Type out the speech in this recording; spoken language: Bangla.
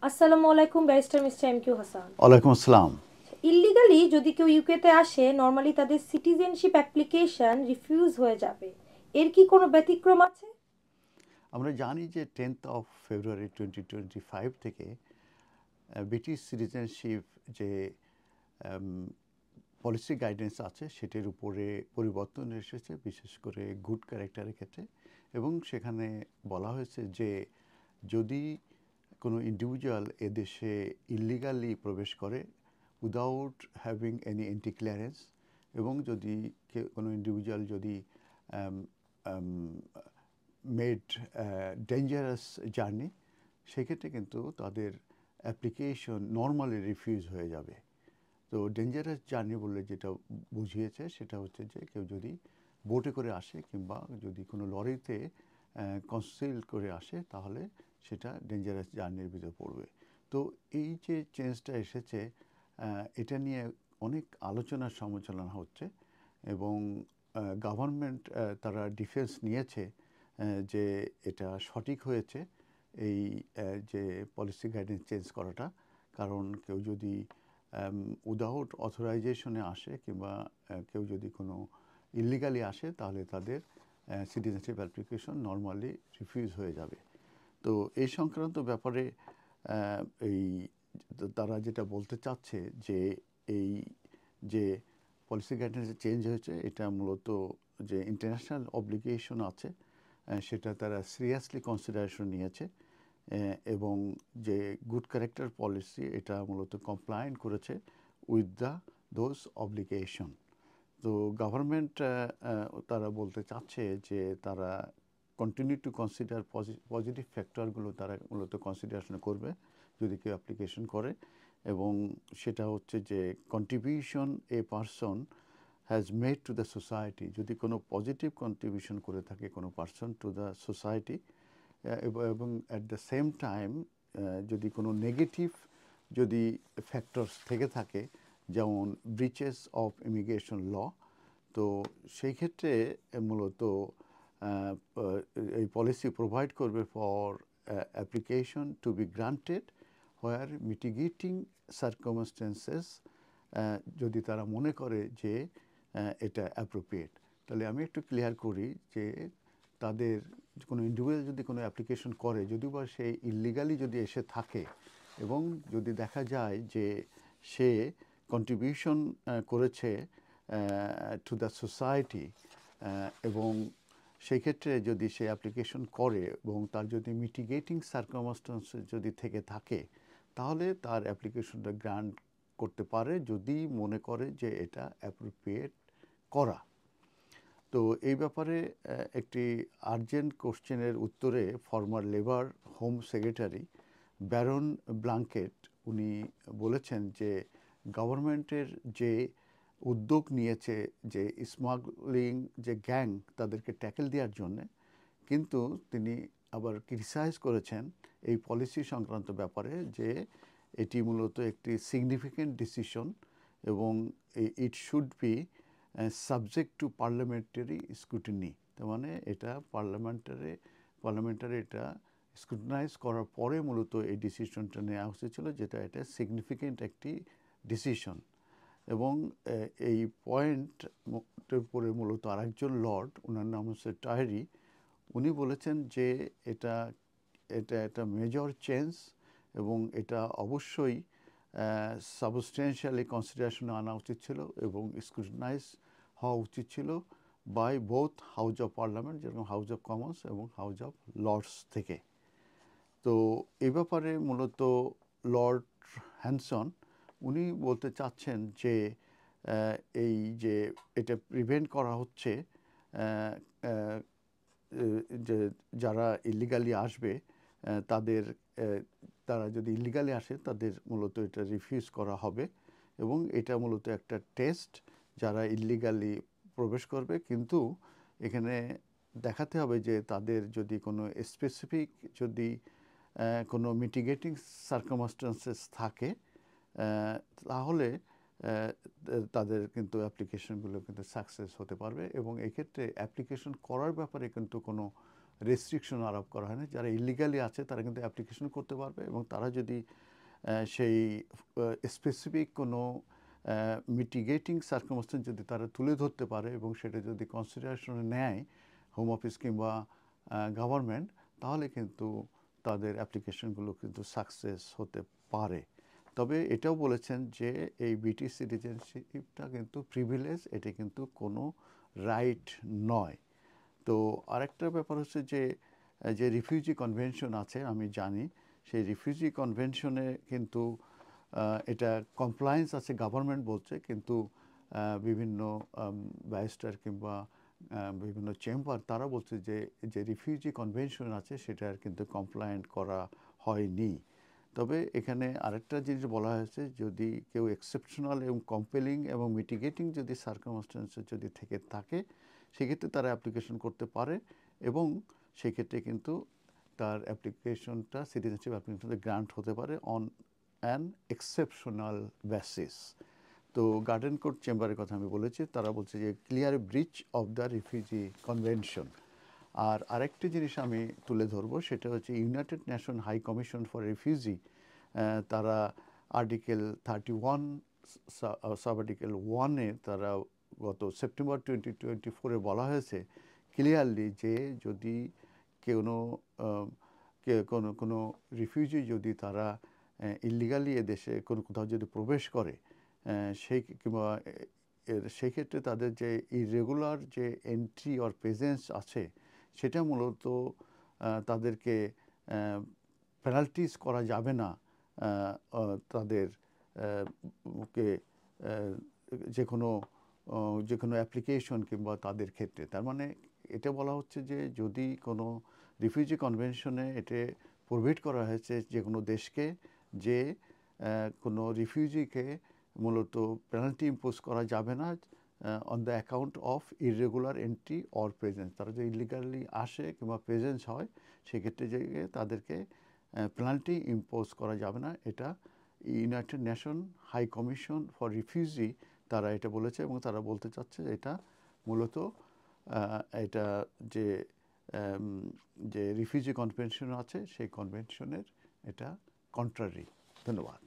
আসসালামু আলাইকুম barrister mister M Q Hasan. ওয়ালাইকুম আসসালাম। ইল্লিগালি যদি কেউ ইউকেতে আসে, নর্মালি তাদের সিটিজেনশিপ অ্যাপ্লিকেশন রিফিউজ হয়ে যাবে। এর কি কোনো ব্যতিক্রম আছে? আমরা জানি যে 10 ফেব্রুয়ারি 2025 থেকে ব্রিটিশ সিটিজেনশিপ যে পলিসি গাইডেন্স আছে সেটির উপরে পরিবর্তন এসেছে, বিশেষ করে গুড ক্যারেক্টারের ক্ষেত্রে। এবং সেখানে বলা হয়েছে যে যদি কোনো ইন্ডিভিজুয়াল এদেশে ইল্লিগালি প্রবেশ করে without having any anti clearance, এবং যদি কোনো ইন্ডিভিজুয়াল যদি মেড ডেঞ্জারাস জার্নি, সেক্ষেত্রে কিন্তু তাদের অ্যাপ্লিকেশন নর্মালি রিফিউজ হয়ে যাবে। তো ডেঞ্জারাস জার্নি বললে যেটা বুঝিয়েছে সেটা হচ্ছে যে কেউ যদি বোটে করে আসে কিংবা যদি কোনো লরিতে কনসিল করে আসে, তাহলে সেটা ডেঞ্জারাস জার্নির ভিতরে পড়বে। তো এই যে চেঞ্জটা এসেছে, এটা নিয়ে অনেক আলোচনা সমালোচনা হচ্ছে, এবং গভর্নমেন্ট তারা ডিফেন্স নিয়েছে যে এটা সঠিক হয়েছে এই যে পলিসি গাইডেন্স চেঞ্জ করাটা। কারণ কেউ যদি উইদাউট অথরাইজেশনে আসে কিংবা কেউ যদি কোনো ইল্লিগালি আসে, তাহলে তাদের সিটিজেনশিপ অ্যাপ্লিকেশন নর্মালি রিফিউজ হয়ে যাবে। তো এই সংক্রান্ত ব্যাপারে এই তারা যেটা বলতে চাচ্ছে যে এই যে পলিসি গাইডেন্স চেঞ্জ হয়েছে, এটা মূলত যে ইন্টারন্যাশনাল অব্লিগেশন আছে সেটা তারা সিরিয়াসলি কনসিডারেশন নিয়েছে, এবং যে গুড ক্যারেক্টার পলিসি এটা মূলত কমপ্লায়েন্ট করেছে উইথ দোজ অব্লিগেশন। তো গভর্নমেন্ট তারা বলতে চাচ্ছে যে তারা কন্টিনিউ টু কনসিডার পজিটিভ ফ্যাক্টরগুলো তারা মূলত কনসিডারেশন করবে যদি কেউ অ্যাপ্লিকেশন করে। এবং সেটা হচ্ছে যে contribution a person has made to the society, যদি কোনো পজিটিভ কন্ট্রিবিউশন করে থাকে কোনো পারসন টু দ্য সোসাইটি, এবং অ্যাট দ্য সেম টাইম যদি কোনো নেগেটিভ যদি ফ্যাক্টরস থেকে থাকে, যেমন ব্রিচেস অফ ইমিগ্রেশন ল, তো সেই ক্ষেত্রে মূলত এই পলিসি প্রোভাইড করবে for application to B granted where mitigating circumstances, যদি তারা মনে করে যে এটা অ্যাপ্রোপ্রিয়েট। তাহলে আমি একটু ক্লিয়ার করি যে তাদের কোনো ইন্ডিভিজুয়াল যদি কোনো অ্যাপ্লিকেশন করে, যদিও বা সে ইল্লিগালি যদি এসে থাকে, এবং যদি দেখা যায় যে সে কন্ট্রিবিউশন করেছে টু দ্য সোসাইটি, এবং সেই ক্ষেত্রে যদি সে অ্যাপ্লিকেশন করে এবং তার যদি মিটিগেটিং সার্কামস্টেন্সেস যদি থেকে থাকে, তাহলে তার অ্যাপ্লিকেশনটা গ্রান্ট করতে পারে যদি মনে করে যে এটা অ্যাপ্রোপ্রিয়েট করা। তো এই ব্যাপারে একটি আর্জেন্ট কোশ্চেনের উত্তরে former labour home secretary Baron blanket উনি বলেছেন যে গভর্নমেন্টের যে উদ্যোগ নিয়েছে যে স্মাগলিং যে গ্যাং তাদেরকে ট্যাকেল দেওয়ার জন্যে, কিন্তু তিনি আবার ক্রিটিসাইজ করেছেন এই পলিসি সংক্রান্ত ব্যাপারে যে এটি মূলত একটি সিগনিফিক্যান্ট ডিসিশন, এবং it should be subject to parliamentary scrutiny. তার মানে এটা পার্লামেন্টারি এটা স্ক্রুটিনাইজ করার পরে মূলত এই ডিসিশনটা নেওয়া উচিত ছিল, যেটা এটা সিগনিফিক্যান্ট একটি ডিসিশন। এবং এই পয়েন্টের উপরে মূলত আরেকজন লর্ড, ওনার নাম হচ্ছে টায়ারি, উনি বলেছেন যে এটা এটা একটা মেজর চেঞ্জ, এবং এটা অবশ্যই সাবস্টেন্সিয়ালি কনসিডারেশনে আনা উচিত ছিল এবং স্ক্রুটিনাইজ হওয়া উচিত ছিল by both House of Parliament, যেরকম হাউস অফ কমন্স এবং হাউস অফ লর্ডস থেকে। তো এই ব্যাপারে মূলত লর্ড হ্যানসন উনি বলতে চাচ্ছেন যে এই যে এটা প্রিভেন্ট করা হচ্ছে, যে যারা ইলিগালি আসবে তাদের তারা যদি ইলিগালি আসে তাদের মূলত এটা রিফিউজ করা হবে, এবং এটা মূলত একটা টেস্ট যারা ইলিগালি প্রবেশ করবে। কিন্তু এখানে দেখাতে হবে যে তাদের যদি কোনো স্পেসিফিক যদি কোনো মিটিগেটিং সার্কামস্টেন্সেস থাকে, তাহলে তাদের কিন্তু অ্যাপ্লিকেশনগুলো কিন্তু সাকসেস হতে পারবে। এবং এক্ষেত্রে অ্যাপ্লিকেশন করার ব্যাপারে কিন্তু কোনো রেস্ট্রিকশন আরোপ করা হয় না। যারা ইলিগালি আছে তারা কিন্তু অ্যাপ্লিকেশন করতে পারবে, এবং তারা যদি সেই স্পেসিফিক কোনো মিটিগেটিং সার্কামস্টেন্স যদি তারা তুলে ধরতে পারে এবং সেটা যদি কনসিডারেশনে নেয় হোম অফিস কিংবা গভর্নমেন্ট, তাহলে কিন্তু তাদের অ্যাপ্লিকেশনগুলো কিন্তু সাকসেস হতে পারে। তবে এটাও বলেছেন যে এই ব্রিটিশ সিটিজেনশিপটা কিন্তু প্রিভিলেজ, এটা কিন্তু কোনো রাইট নয়। তো আরেকটা ব্যাপার হচ্ছে যে যে রিফিউজি কনভেনশন আছে আমি জানি, সেই রিফিউজি কনভেনশনে কিন্তু এটা কমপ্লায়েন্স আছে গভর্নমেন্ট বলছে, কিন্তু বিভিন্ন ব্যারিস্টার কিংবা বিভিন্ন চেম্বার তারা বলছে যে যে রিফিউজি কনভেনশন আছে সেটার কিন্তু কমপ্লায়েন্ট করা হয়নি। তবে এখানে আরেকটা জিনিস বলা হয়েছে, যদি কেউ এক্সেপশনাল এবং কম্পেলিং এবং মিটিগেটিং যদি সার্কামস্টেন্সেস যদি থেকে থাকে, সেক্ষেত্রে তারা অ্যাপ্লিকেশন করতে পারে, এবং সেক্ষেত্রে কিন্তু তার অ্যাপ্লিকেশনটা সিটিজেনশিপ অ্যাপ্লিকেশনটা গ্রান্ট হতে পারে অন অ্যান এক্সেপশনাল বেসিস। তো গার্ডেন কোর্ট চেম্বারের কথা আমি বলেছি, তারা বলছে যে clear breach of the refugee convention. আর আরেকটি জিনিস আমি তুলে ধরবো, সেটা হচ্ছে United Nation High Commission for refugee, তারা আর্টিকেল 31 সাব আর্টিকেল 1-এ তারা গত সেপ্টেম্বর 2024-এ বলা হয়েছে ক্লিয়ারলি যে যদি কোনো রিফিউজি যদি তারা ইলিগালি এদেশে কোথাও যদি প্রবেশ করে, সেই কিংবা সেই ক্ষেত্রে তাদের যে ইরেগুলার যে এন্ট্রি অর প্রেজেন্স আছে, সেটা মূলত তাদেরকে পেনাল্টিজ করা যাবে না তাদের কে যে কোনো অ্যাপ্লিকেশন কিংবা তাদের ক্ষেত্রে। তার মানে এটা বলা হচ্ছে যে যদি কোনো রিফিউজি কনভেনশনে এটা প্রভিড করা হয়েছে যে কোনো দেশকে যে কোনো রিফিউজিকে মূলত পেনাল্টি ইম্পোজ করা যাবে না on the account of irregular entry or presence. তারা যদি ইলিগালি আসে কিংবা প্রেজেন্স হয়, সেক্ষেত্রে যে তাদেরকে পেনাল্টি ইম্পোজ করা যাবে না। এটা United Nation High Commission for refugee তারা এটা বলেছে, এবং তারা বলতে চাচ্ছে এটা মূলত এটা যে যে রিফিউজি কনভেনশন আছে সেই কনভেনশনের এটা কন্ট্রারি। ধন্যবাদ।